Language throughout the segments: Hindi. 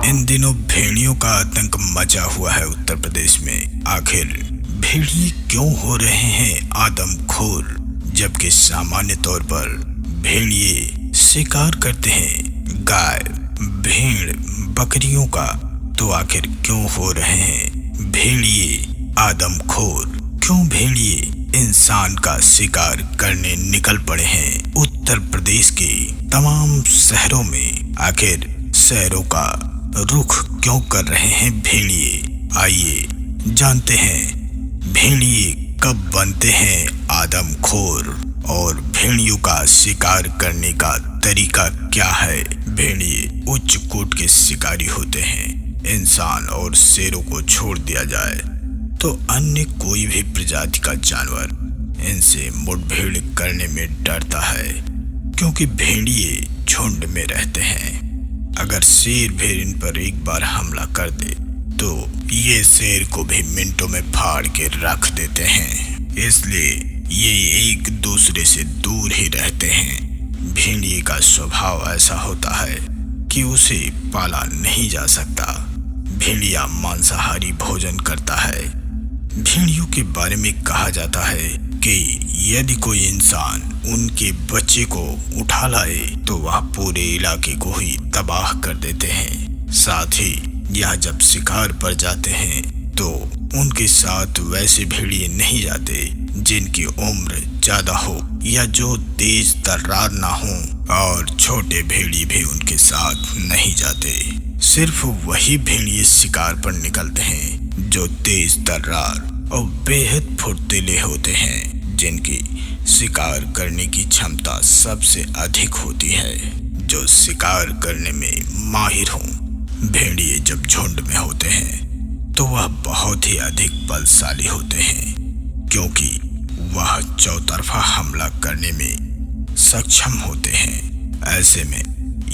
इन दिनों भेड़ियों का आतंक मचा हुआ है उत्तर प्रदेश में। आखिर भेड़िए क्यों हो रहे हैं आदमखोर, जबकि सामान्य तौर पर भेड़िए शिकार करते हैं गाय, भेड़, बकरियों का। तो आखिर क्यों हो रहे हैं भेड़िए आदमखोर? क्यों भेड़िए इंसान का शिकार करने निकल पड़े हैं उत्तर प्रदेश के तमाम शहरों में? आखिर शहरों का रुख क्यों कर रहे हैं भेड़िए? आइए जानते हैं भेड़िए कब बनते हैं आदमखोर और भेड़ियों का शिकार करने का तरीका क्या है। भेड़िए उच्च कोटि के शिकारी होते हैं। इंसान और शेरों को छोड़ दिया जाए तो अन्य कोई भी प्रजाति का जानवर इनसे मुठभेड़ करने में डरता है, क्योंकि भेड़िए झुंड में रहते हैं। अगर शेर भी इन पर एक बार हमला कर दे तो ये शेर को भी मिनटों में फाड़ के रख देते हैं। इसलिए ये एक दूसरे से दूर ही रहते हैं। भेड़िए का स्वभाव ऐसा होता है कि उसे पाला नहीं जा सकता। भेड़िया मांसाहारी भोजन करता है। भेड़ियों के बारे में कहा जाता है कि यदि कोई इंसान उनके बच्चे को उठा लाए तो वह पूरे इलाके को ही तबाह कर देते हैं। साथ ही यह जब शिकार पर जाते हैं तो उनके साथ वैसे भेड़िए नहीं जाते जिनकी उम्र ज्यादा हो या जो तेज तर्रार ना हो, और छोटे भेड़िए भी उनके साथ नहीं जाते। सिर्फ वही भेड़िए शिकार पर निकलते हैं जो तेज तर्रार और बेहद फुर्तीले होते हैं, जिनकी शिकार करने की क्षमता सबसे अधिक होती है, जो शिकार करने में माहिर हों। भेड़िए जब झुंड में होते हैं तो वह बहुत ही अधिक बलशाली होते हैं, क्योंकि वह चौतरफा हमला करने में सक्षम होते हैं। ऐसे में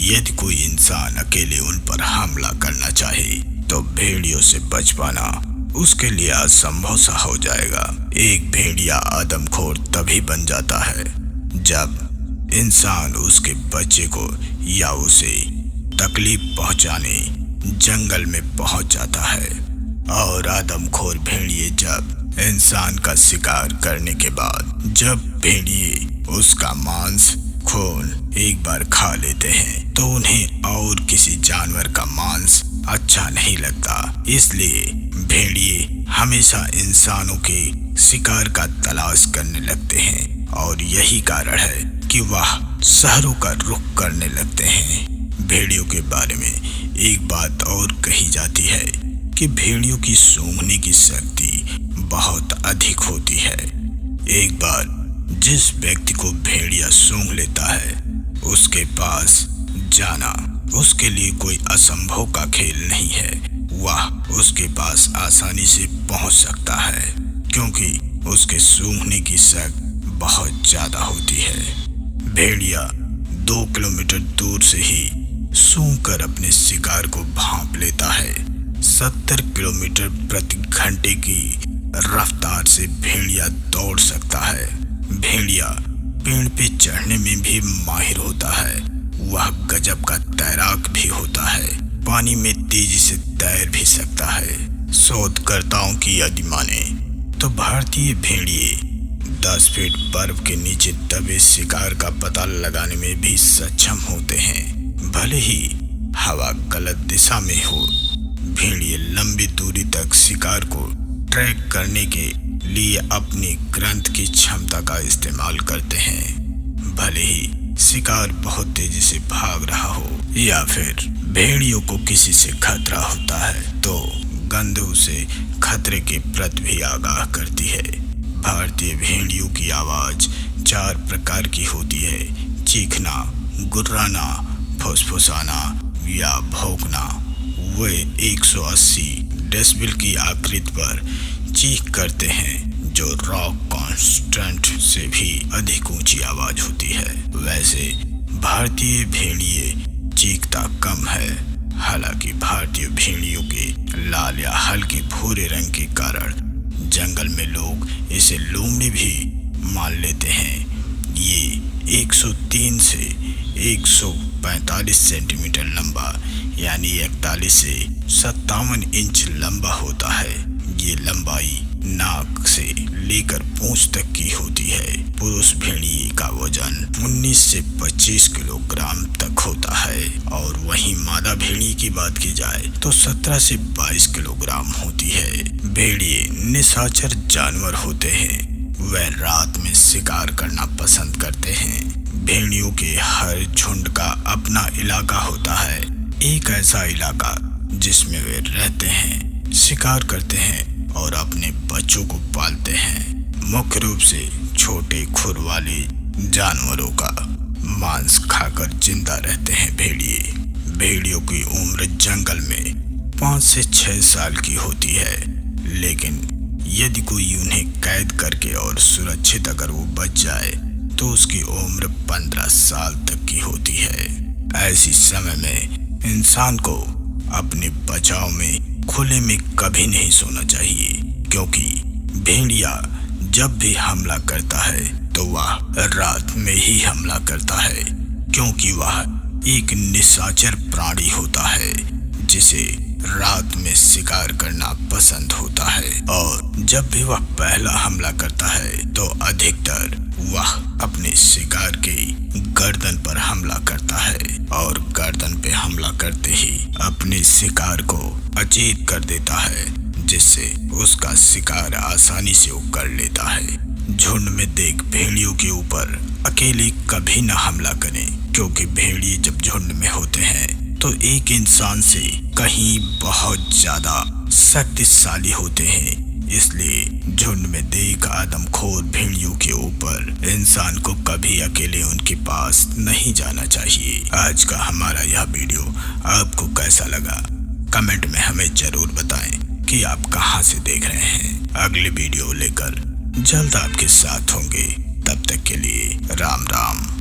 यदि कोई इंसान अकेले उन पर हमला करना चाहे तो भेड़ियों से बच पाना उसके लिए असंभव सा हो जाएगा। एक भेड़िया आदमखोर तभी बन जाता है जब इंसान उसके बच्चे को या उसे तकलीफ पहुंचाने जंगल में पहुंच जाता है। और आदमखोर भेड़िए जब इंसान का शिकार करने के बाद जब भेड़िए उसका मांस, खून एक बार खा लेते हैं तो उन्हें और किसी जानवर का मांस अच्छा नहीं लगता। इसलिए भेड़िए हमेशा इंसानों के शिकार का तलाश करने लगते हैं, और यही कारण है कि वह शहरों का रुख करने लगते हैं। भेड़ियों के बारे में एक बात और कही जाती है कि भेड़ियों की सूंघने की शक्ति बहुत अधिक होती है। एक बार जिस व्यक्ति को भेड़िया सूंघ लेता है उसके पास जाना उसके लिए कोई असंभव का खेल नहीं है। वह उसके पास आसानी से पहुंच सकता है, क्योंकि उसके सूंघने की शक्ति बहुत ज्यादा होती है। भेड़िया 2 किलोमीटर दूर से ही सूंघकर अपने शिकार को भांप लेता है। 70 किलोमीटर प्रति घंटे की रफ्तार से भेड़िया दौड़ सकता है। भेड़िया पेड़ पे चढ़ने में भी माहिर होता है। वह गजब का तैराक भी होता है। पानी में तेजी से तैर भी सकता है। शोधकर्ताओं की यदि माने तो भारतीय भेड़िए 10 फीट बर्फ के नीचे दबे शिकार का पता लगाने में भी सक्षम होते हैं। भले ही हवा गलत दिशा में हो, भेड़िए लंबी दूरी तक शिकार को ट्रैक करने के लिए अपनी ग्रंथ की क्षमता का इस्तेमाल करते हैं। भले ही शिकार बहुत तेजी से भाग रहा हो या फिर भेड़ियों को किसी से खतरा होता है तो गंध उसे खतरे के प्रति भी आगाह करती है। भारतीय भेड़ियों की आवाज 4 प्रकार की होती है: चीखना, गुर्राना, फुसफुसाना या भौंकना। वे 180 डेसिबल की आकृति पर चीख करते हैं, जो रॉक कांस्टेंट से भी अधिक ऊंची आवाज होती है। वैसे भारतीय भेड़िए चीखता कम है। हालांकि भारतीय भेड़ियों के लाल या हल्के भूरे रंग के कारण जंगल में लोग इसे लोमड़ी भी मान लेते हैं। ये 103 से 145 सेंटीमीटर लंबा यानी 41 से 57 इंच लंबा होता है। ये लंबाई नाक से लेकर पूंछ तक की होती है। पुरुष भेड़िए का वजन 19 से 25 किलोग्राम तक होता है और वहीं मादा भेड़िए की बात की जाए तो 17 से 22 किलोग्राम होती है। भेड़िए निशाचर जानवर होते हैं। वह रात में शिकार करना पसंद करते हैं। भेड़ियों के हर झुंड का अपना इलाका होता है, एक ऐसा इलाका जिसमें वे रहते हैं, शिकार करते हैं और अपने बच्चों को पालते हैं। मुख्य रूप से छोटे खुर वाले जानवरों का मांस खाकर जिंदा रहते हैं। भेड़ियों की उम्र जंगल में 5 से 6 साल की होती है, लेकिन यदि कोई उन्हें कैद करके और सुरक्षित अगर वो बच जाए तो उसकी उम्र 15 साल तक की होती है। ऐसी समय में इंसान को अपने बचाव में खुले में कभी नहीं सोना चाहिए, क्योंकि भेड़िया जब भी हमला करता है तो वह रात में ही हमला करता है, क्योंकि वह एक निशाचर प्राणी होता है जिसे रात में शिकार करना पसंद होता है। और जब भी वह पहला हमला करता है तो अधिकतर वह अपने शिकार के गर्दन पर हमला करता है और गर्दन पे हमला करते ही अपने शिकार को अचेत कर देता है, जिससे उसका शिकार आसानी से वो कर लेता है। झुंड में देख भेड़ियों के ऊपर अकेले कभी न हमला करें, क्योंकि भेड़िए जब झुंड में होते हैं तो एक इंसान से कहीं बहुत ज्यादा शक्तिशाली होते हैं। इसलिए झुंड में देख आदमखोर भेड़ियों के ऊपर इंसान को कभी अकेले उनके पास नहीं जाना चाहिए। आज का हमारा यह वीडियो आपको कैसा लगा, कमेंट में हमें जरूर बताएं कि आप कहां से देख रहे हैं। अगली वीडियो लेकर जल्द आपके साथ होंगे, तब तक के लिए राम राम।